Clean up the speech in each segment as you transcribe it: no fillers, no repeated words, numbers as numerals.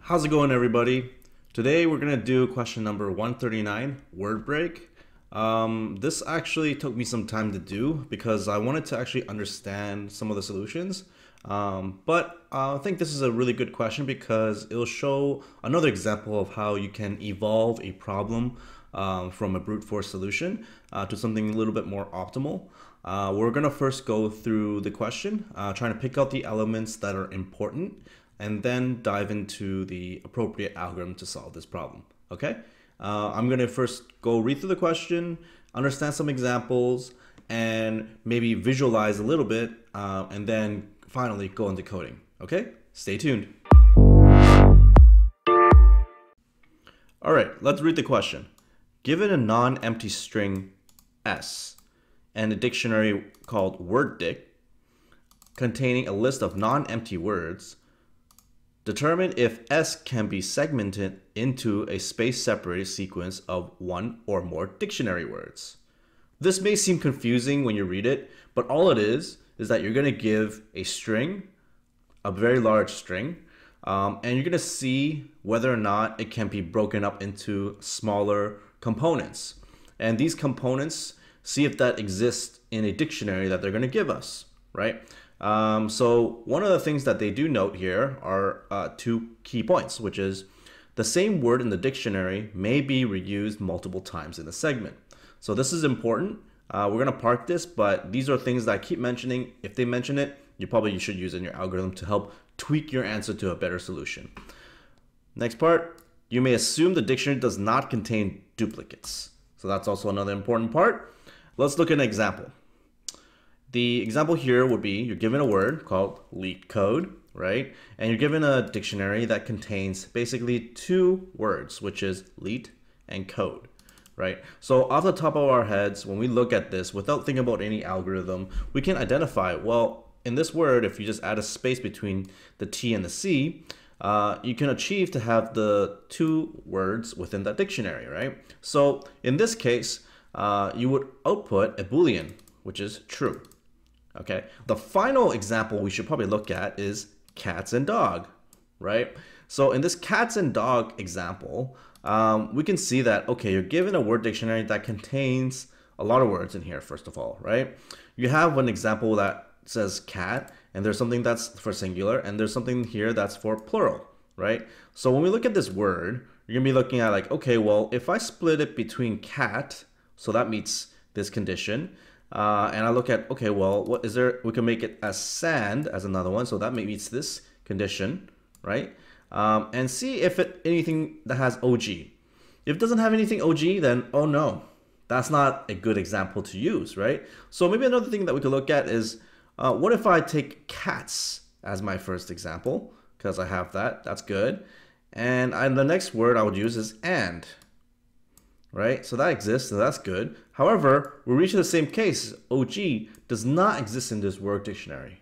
How's it going, everybody? Today we're going to do question number 139, word break. This actually took me some time to do because I wanted to actually understand some of the solutions. But I think this is a really good question because it'll show another example of how you can evolve a problem from a brute force solution to something a little bit more optimal. We're going to first go through the question, trying to pick out the elements that are important, and then dive into the appropriate algorithm to solve this problem. Okay, I'm going to first go read through the question, understand some examples, and maybe visualize a little bit, and then finally go into coding. Okay, stay tuned. All right, let's read the question. Given a non-empty string S and a dictionary called WordDict containing a list of non-empty words, determine if S can be segmented into a space-separated sequence of one or more dictionary words. This may seem confusing when you read it, but all it is that you're going to give a string, a very large string, and you're going to see whether or not it can be broken up into smaller components. And these components, see if that exists in a dictionary that they're going to give us, right? So one of the things that they do note here are two key points, which is the same word in the dictionary may be reused multiple times in the segment. So this is important. We're going to park this, but these are things that I keep mentioning. If they mention it, you should use it in your algorithm to help tweak your answer to a better solution. Next part, you may assume the dictionary does not contain duplicates. So that's also another important part. Let's look at an example. The example here would be you're given a word called LeetCode, right? And you're given a dictionary that contains basically two words, which is leet and code, right? So off the top of our heads, when we look at this, without thinking about any algorithm, we can identify, well, in this word, if you just add a space between the T and the C, you can achieve to have the two words within that dictionary, right? So in this case, you would output a Boolean, which is true. Okay, the final example we should probably look at is cats and dog, right? So in this cats and dog example, we can see that, okay, you're given a word dictionary that contains a lot of words in here, first of all, right? You have one example that says cat, and there's something that's for singular, and there's something here that's for plural, right? So when we look at this word, you're gonna be looking at like, okay, well, if I split it between cat, so that meets this condition, and I look at, okay, well, what is there? We can make it as sand as another one, so that meets this condition, right? And see if anything that has OG. If it doesn't have anything OG, then oh no, that's not a good example to use, right? So maybe another thing that we could look at is, what if I take cats as my first example, because I have that, that's good. And the next word I would use is and. Right? So that exists, so that's good. However, we reach the same case. OG does not exist in this word dictionary.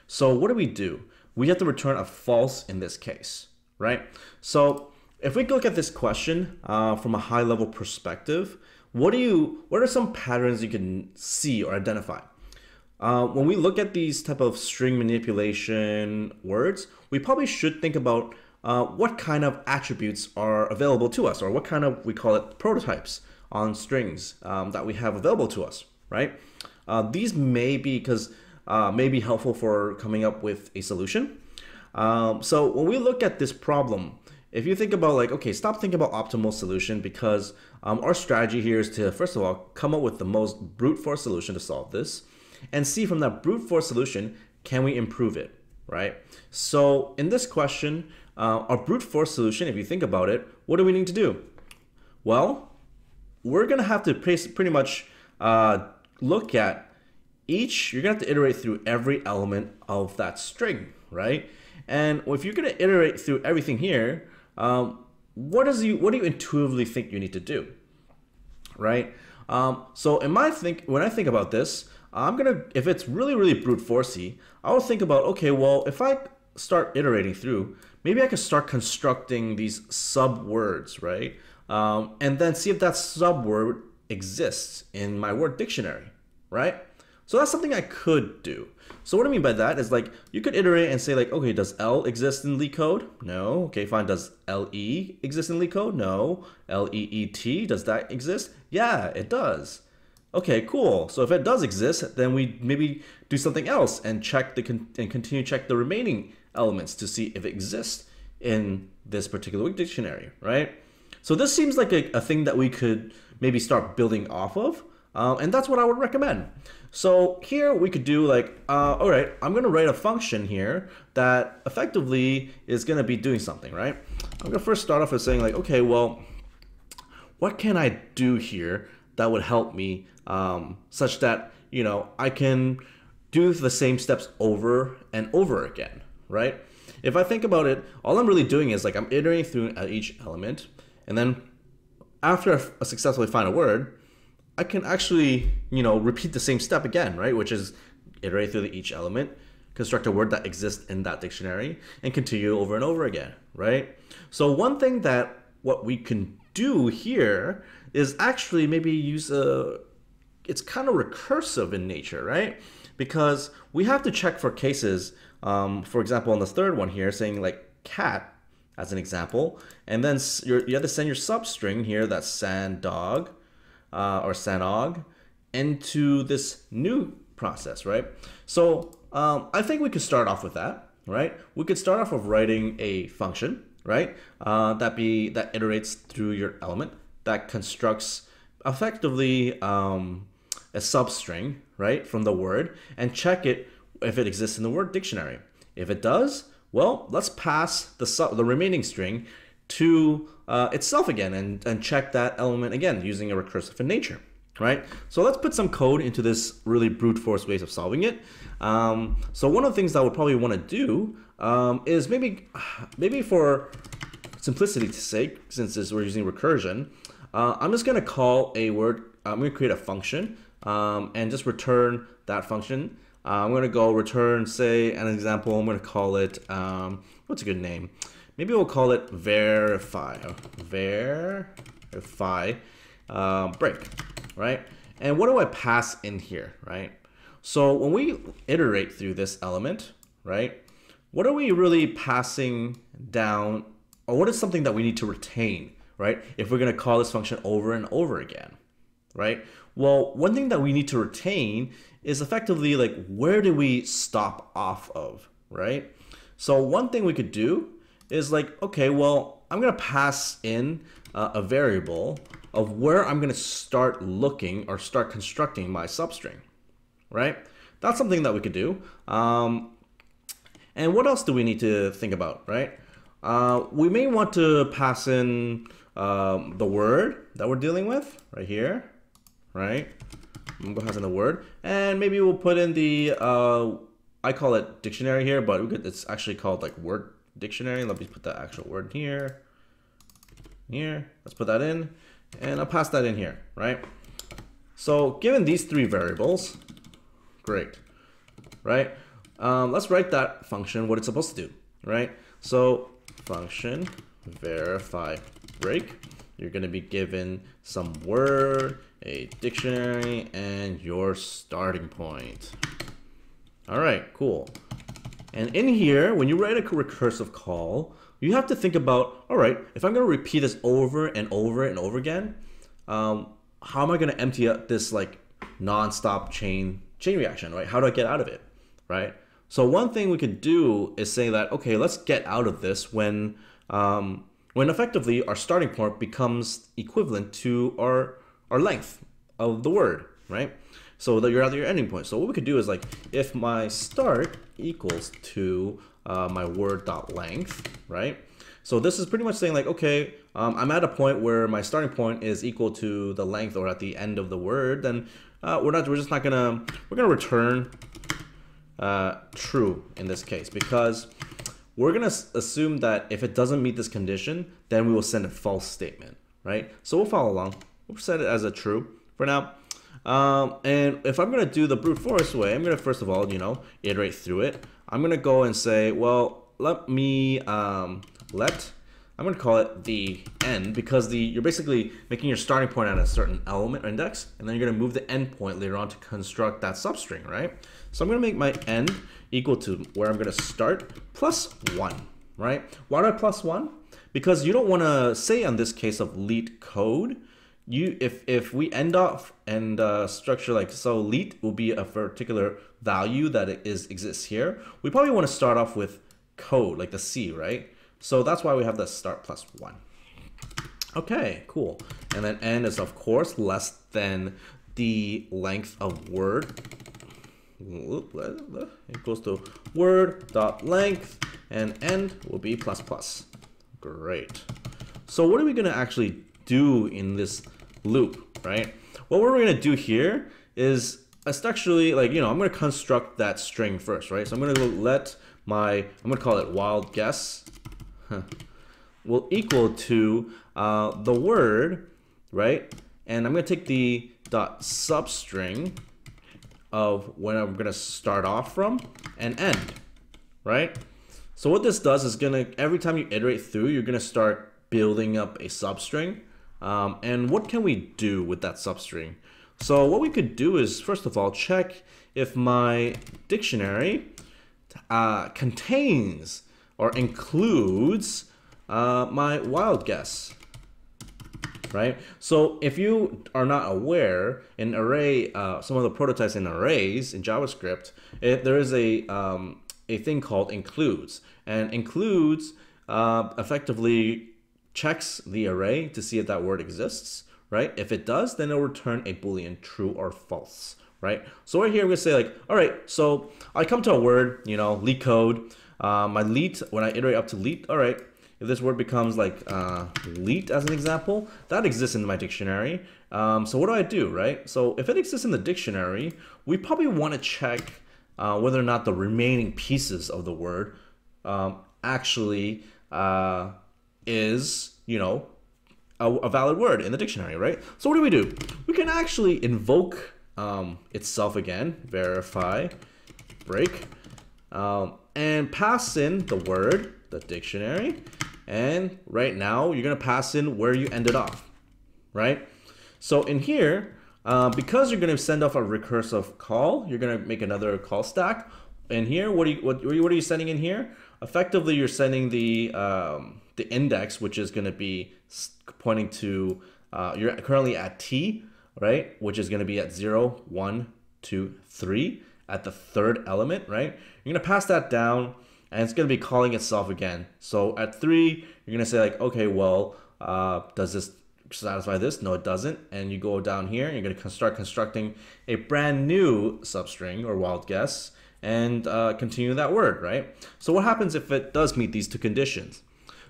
So what do? We have to return a false in this case, right? So if we look at this question from a high level perspective, what are some patterns you can see or identify? When we look at these type of string manipulation words, we probably should think about what kind of attributes are available to us, or what kind of, we call it prototypes on strings that we have available to us, right? These may be helpful for coming up with a solution. So when we look at this problem, if you think about like, okay, stop thinking about optimal solution, because our strategy here is to, first of all, come up with the most brute force solution to solve this, and see from that brute force solution, can we improve it, right? So in this question, our brute force solution, if you think about it, what do we need to do? Well, we're going to have to pretty much look at you're going to have to iterate through every element of that string, right? And if you're going to iterate through everything here, what do you intuitively think you need to do, right? So when I think about this, if it's really, really brute forcey, I would think about, okay, well, if I start iterating through, maybe I could start constructing these sub-words, right? And then see if that sub-word exists in my word dictionary, right? So that's something I could do. So what I mean by that is like, you could iterate and say like, okay, does L exist in LeetCode? No. Okay, fine. Does LE exist in LeetCode? No. LEET, does that exist? Yeah, it does. Okay, cool. So if it does exist, then we maybe do something else and check and continue to check the remaining elements to see if it exists in this particular dictionary, right? So this seems like a thing that we could maybe start building off of, and that's what I would recommend. So here we could do like, all right, I'm gonna write a function here that effectively is gonna be doing something, right? I'm gonna first start off with saying like, okay, well, what can I do here that would help me such that, you know, I can do the same steps over and over again, right? If I think about it, all I'm really doing is like I'm iterating through each element, and then after I successfully find a word, I can actually, you know, repeat the same step again, right? Which is iterate through each element, construct a word that exists in that dictionary, and continue over and over again, right? So one thing that what we can do here is actually maybe use it's kind of recursive in nature, right? Because we have to check for cases, for example, on the third one here, saying like cat as an example, and then you have to send your substring here, that's sandog, or sanog, into this new process, right? So I think we could start off with that, right? We could start off with writing a function, right? That iterates through your element, that constructs effectively a substring, right, from the word, and check it if it exists in the word dictionary. If it does, well, let's pass the remaining string to itself again and check that element again using a recursive in nature, right? So let's put some code into this really brute force ways of solving it. So one of the things that I would probably want to do is maybe for simplicity's sake, since we're using recursion, I'm just going to call a word. I'm going to create a function and just return that function. I'm going to go return, say, an example. I'm going to call it, what's a good name? Maybe we'll call it verify break, right? And what do I pass in here, right? So when we iterate through this element, right, what are we really passing down, or what is something that we need to retain, right? If we're going to call this function over and over again, right? Well, one thing that we need to retain is effectively like, where do we stop off of, right? So one thing we could do is like, okay, well, I'm going to pass in a variable of where I'm going to start looking or start constructing my substring, right? That's something that we could do. And what else do we need to think about, right? We may want to pass in the word that we're dealing with right here, right? I'm going to pass in the word, and maybe we'll put in the, I call it dictionary here, but it's actually called like word dictionary. Let me put the actual word here. Let's put that in, and I'll pass that in here, right? So given these three variables, great, right? Let's write that function, what it's supposed to do, right? So function verify break, you're going to be given some word, a dictionary, and your starting point. All right, cool. And in here, when you write a recursive call, you have to think about, all right, if I'm going to repeat this over and over and over again, how am I going to empty out this like non-stop chain reaction, right? How do I get out of it, right? So one thing we could do is say that, okay, let's get out of this when effectively our starting point becomes equivalent to our length of the word, right? So that you're at your ending point. So what we could do is like, if my start equals to my word.length, right? So this is pretty much saying like, okay, I'm at a point where my starting point is equal to the length or at the end of the word, then we're gonna return true in this case, because we're gonna assume that if it doesn't meet this condition, then we will send a false statement, right? So we'll follow along. We'll set it as a true for now. And if I'm gonna do the brute force way, I'm gonna first of all, you know, iterate through it. I'm gonna go and say, well, I'm I'm going to call it the end because you're basically making your starting point at a certain element or index, and then you're going to move the end point later on to construct that substring, right? So I'm going to make my end equal to where I'm going to start plus 1, right? Why do I plus 1? Because you don't want to say on this case of leet code, if we end off and structure like so, leet will be a particular value that exists here. We probably want to start off with code like the C, right? So that's why we have the start plus 1. Okay, cool. And then n is of course less than the length of word equals to word dot length, and end will be plus plus. Great. So what are we going to actually do in this loop, right? What we're going to do here is actually, like, I'm going to construct that string first, right? So I'm going to let I'm going to call it wild guess will equal to the word, right? And I'm going to take the dot substring of when I'm going to start off from and end, right? So what this does is every time you iterate through, you're going to start building up a substring. And what can we do with that substring? So what we could do is, first of all, check if my dictionary contains or includes my wild guess, right? So if you are not aware, in array, some of the prototypes in arrays in JavaScript, there is a thing called includes, and includes effectively checks the array to see if that word exists, right? If it does, then it'll return a Boolean true or false, right? So right here, we're gonna say like, all right, so I come to a word, leet code, my leet, when I iterate up to leet, all right, if this word becomes like leet as an example, that exists in my dictionary. So what do I do, right? So if it exists in the dictionary, we probably want to check whether or not the remaining pieces of the word actually is, a valid word in the dictionary, right? So what do? We can actually invoke itself again, verify, break, and pass in the word, the dictionary, and right now you're gonna pass in where you ended off, right? So in here, because you're gonna send off a recursive call, you're gonna make another call stack. And here, what are you sending in here? Effectively, you're sending the index, which is going to be pointing to, you're currently at T, right? Which is going to be at 0, 1, 2, 3 at the third element, right? You're going to pass that down, and it's going to be calling itself again. So at 3, you're going to say like, okay, well, does this satisfy this? No, it doesn't. And you go down here, and you're going to start constructing a brand new substring or wild guess, and continue that word, right? So what happens if it does meet these two conditions?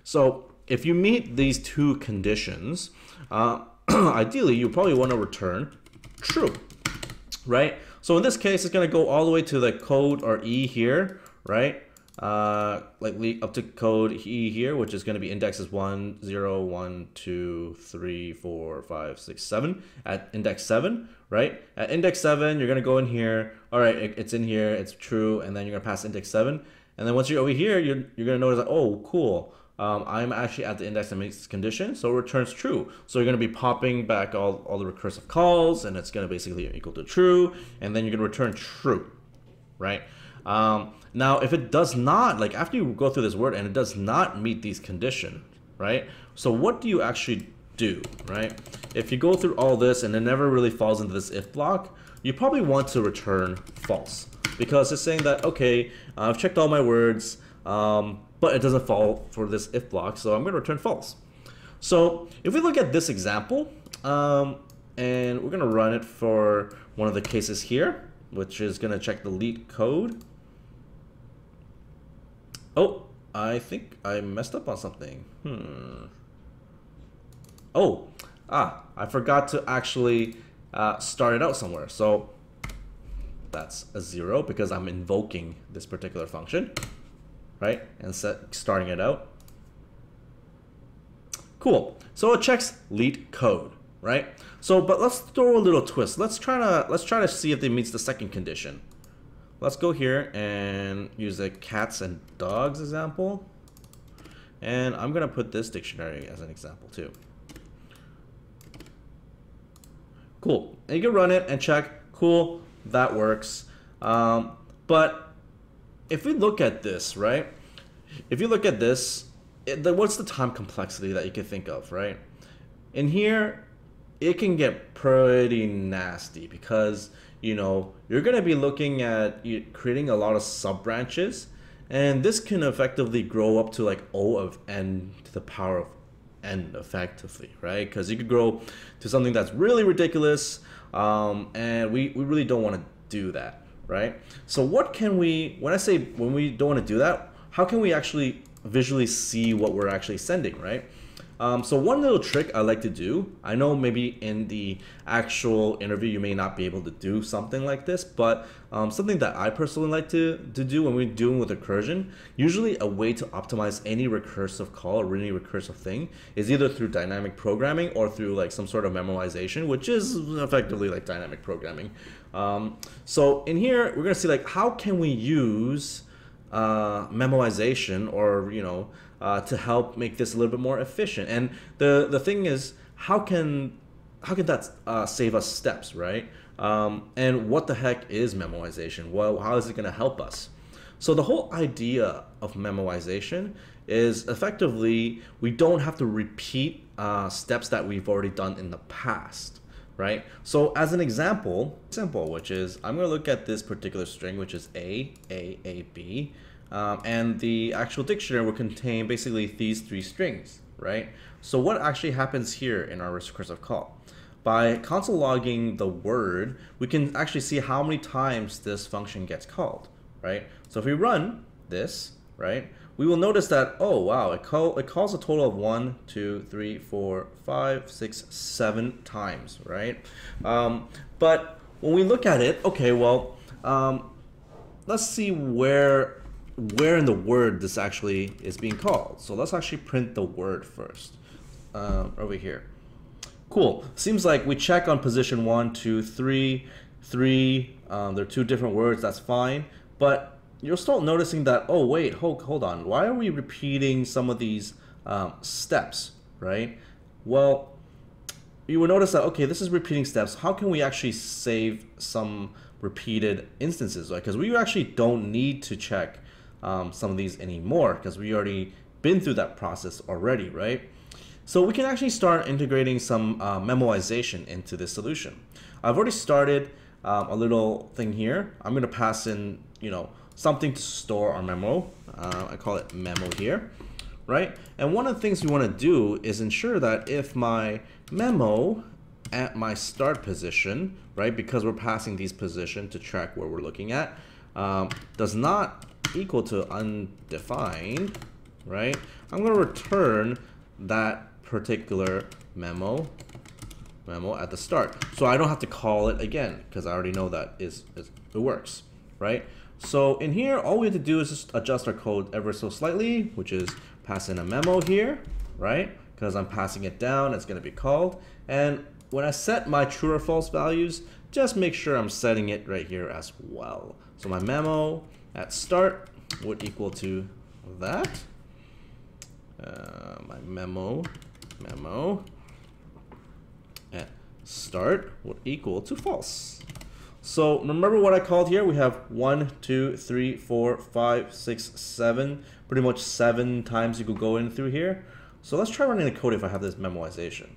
So if you meet these two conditions, ideally you probably want to return true, right? So in this case, it's going to go all the way to the code or E here, right? Like up to code E here, which is going to be indexes 1, 0, 1, 2, 3, 4, 5, 6, 7 at index 7, right? At index 7, you're going to go in here. All right, it's in here, it's true, and then you're going to pass index 7. And then once you're over here, you're going to notice that, oh, cool. I'm actually at the index that makes this condition, so it returns true. So you're going to be popping back all the recursive calls, and it's going to basically equal to true, and then you're going to return true, right? Now, if it does not, like after you go through this word and it does not meet these conditions, right? So what do you actually do, right? If you go through all this and it never really falls into this if block, you probably want to return false, because it's saying that, okay, I've checked all my words, but it doesn't fall for this if block, so I'm going to return false. So if we look at this example, and we're going to run it for one of the cases here, which is going to check the leet code. Oh, I think I messed up on something. Oh, I forgot to actually start it out somewhere. So that's a 0 because I'm invoking this particular function, right? And starting it out. Cool. So it checks leet code, right? So, but let's throw a little twist. Let's try to see if it meets the second condition. Let's go here and use a cats and dogs example. And I'm going to put this dictionary as an example too. Cool. And you can run it and check. Cool, that works. But if we look at this, right? If you look at this, what's the time complexity that you can think of, right? In here, it can get pretty nasty because, you know, you're going to be looking at creating a lot of sub branches, and this can effectively grow up to like O of n to the power of n effectively, right? Because you could grow to something that's really ridiculous, and we really don't want to do that, right? So what can we, when we don't want to do that, how can we actually visually see what we're actually sending, right? So one little trick I like to do, I know maybe in the actual interview you may not be able to do something like this, but something that I personally like to do when we're doing with recursion, usually a way to optimize any recursive call or any recursive thing is either through dynamic programming or through like some sort of memoization, which is effectively like dynamic programming. So in here, we're gonna see like how can we use memoization or, you know, to help make this a little bit more efficient. And the thing is, how can that save us steps, right? And what the heck is memoization? Well, how is it going to help us? So the whole idea of memoization is effectively we don't have to repeat steps that we've already done in the past, right? So as an example, which is I'm going to look at this particular string, which is A, B. And the actual dictionary will contain basically these three strings, right? So what actually happens here in our recursive call? By console logging the word, we can actually see how many times this function gets called, right? So if we run this, right, we will notice that, oh wow, it calls a total of 1, 2, 3, 4, 5, 6, 7 times, right? But when we look at it, okay, well, let's see where in the word this actually is being called. So let's actually print the word first over here. Cool. Seems like we check on position 1, 2, 3. They're two different words. That's fine. But you'll start noticing that, oh wait, hold on. Why are we repeating some of these steps, right? Well, you will notice that, okay, this is repeating steps. How can we actually save some repeated instances? Right? Because we actually don't need to check some of these anymore because we already been through that process already, right? So we can actually start integrating some memoization into this solution. I've already started a little thing here. I'm going to pass in, you know, something to store our memo. I call it memo here, right? And one of the things we want to do is ensure that if my memo at my start position, right, because we're passing these position to track where we're looking at, does not equal to undefined, right? I'm going to return that particular memo at the start. So I don't have to call it again because I already know that it works, right? So in here, all we have to do is just adjust our code ever so slightly, which is pass in a memo here, right? Because I'm passing it down, it's going to be called. And when I set my true or false values, just make sure I'm setting it right here as well. So my memo at start would equal to that. My memo at start would equal to false. So remember what I called here? We have 1, 2, 3, 4, 5, 6, 7. Pretty much 7 times you could go in through here. So let's try running the code if I have this memoization.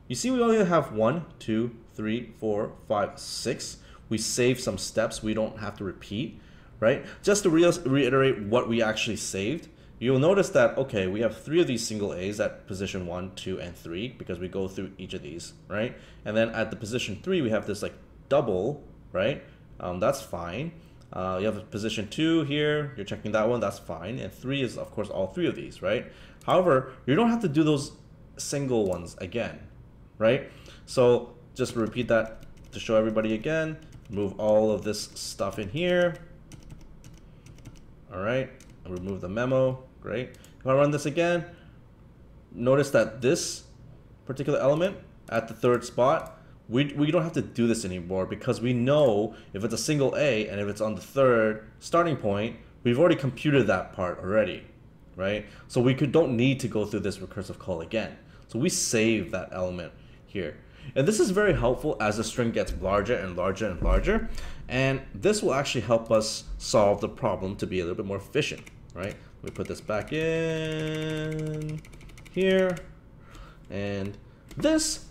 You see we only have 1, 2, 3, 4, 5, 6. We save some steps we don't have to repeat, right? Just to reiterate what we actually saved, you'll notice that, okay, we have 3 of these single A's at position 1, 2, and 3 because we go through each of these, right? And then at the position 3, we have this like double, right? That's fine. You have a position 2 here, you're checking that one, that's fine. And 3 is, of course, all 3 of these, right? However, you don't have to do those single ones again, right? So just repeat that to show everybody again. Move all of this stuff in here. All right, and remove the memo. Great. If I run this again, notice that this particular element at the 3rd spot, we don't have to do this anymore because we know if it's a single A and if it's on the 3rd starting point, we've already computed that part already, right? So we don't need to go through this recursive call again. So we save that element here. And this is very helpful as the string gets larger and larger and larger. And this will actually help us solve the problem to be a little bit more efficient, right? We put this back in here. And this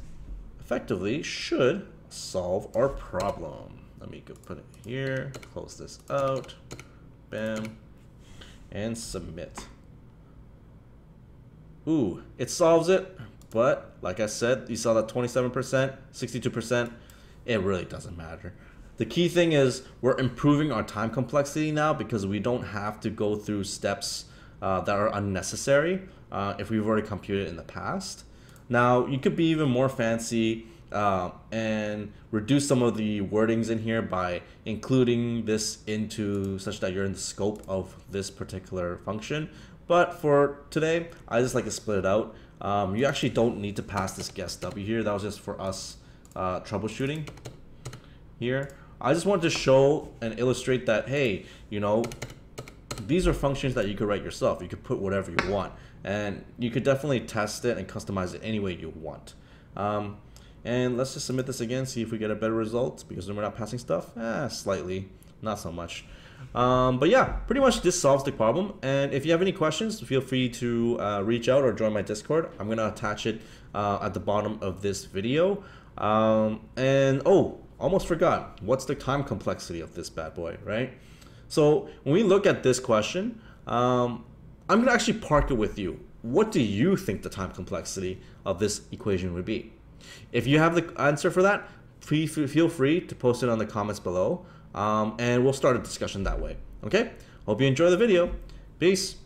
effectively should solve our problem. Let me go put it here, close this out, bam, and submit. Ooh, it solves it, but like I said, you saw that 27%, 62%, it really doesn't matter. The key thing is we're improving our time complexity now because we don't have to go through steps that are unnecessary if we've already computed in the past. Now, you could be even more fancy and reduce some of the wordings in here by including this into such that you're in the scope of this particular function. But for today, I just like to split it out. You actually don't need to pass this guess W here. That was just for us troubleshooting here. I just wanted to show and illustrate that, hey, you know, these are functions that you could write yourself. You could put whatever you want. And you could definitely test it and customize it any way you want. And let's just submit this again, see if we get a better result, because when we're not passing stuff, slightly, not so much. But yeah, pretty much this solves the problem. And if you have any questions, feel free to reach out or join my Discord. I'm gonna attach it at the bottom of this video. And oh, almost forgot, what's the time complexity of this bad boy, right? So when we look at this question, I'm gonna actually park it with you. What do you think the time complexity of this equation would be? If you have the answer for that, please feel free to post it on the comments below, and we'll start a discussion that way. Okay? Hope you enjoy the video. Peace.